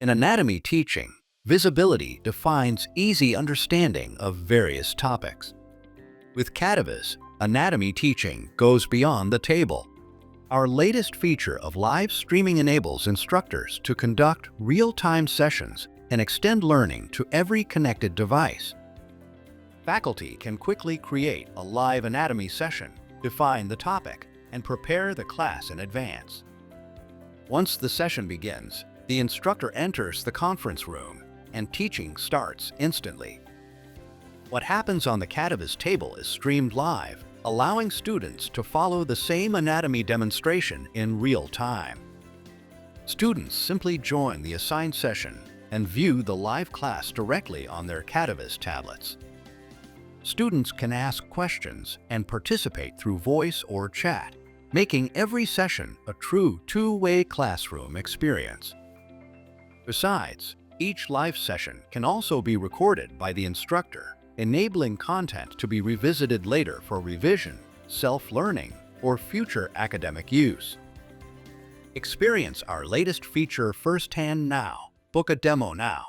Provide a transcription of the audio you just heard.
In anatomy teaching, visibility defines easy understanding of various topics. With Cadaviz, anatomy teaching goes beyond the table. Our latest feature of live streaming enables instructors to conduct real-time sessions and extend learning to every connected device. Faculty can quickly create a live anatomy session, define the topic, and prepare the class in advance. Once the session begins, the instructor enters the conference room and teaching starts instantly. What happens on the Cadaviz table is streamed live, allowing students to follow the same anatomy demonstration in real time. Students simply join the assigned session and view the live class directly on their Cadaviz tablets. Students can ask questions and participate through voice or chat, making every session a true two-way classroom experience. Besides, each live session can also be recorded by the instructor, enabling content to be revisited later for revision, self-learning, or future academic use. Experience our latest feature firsthand now. Book a demo now.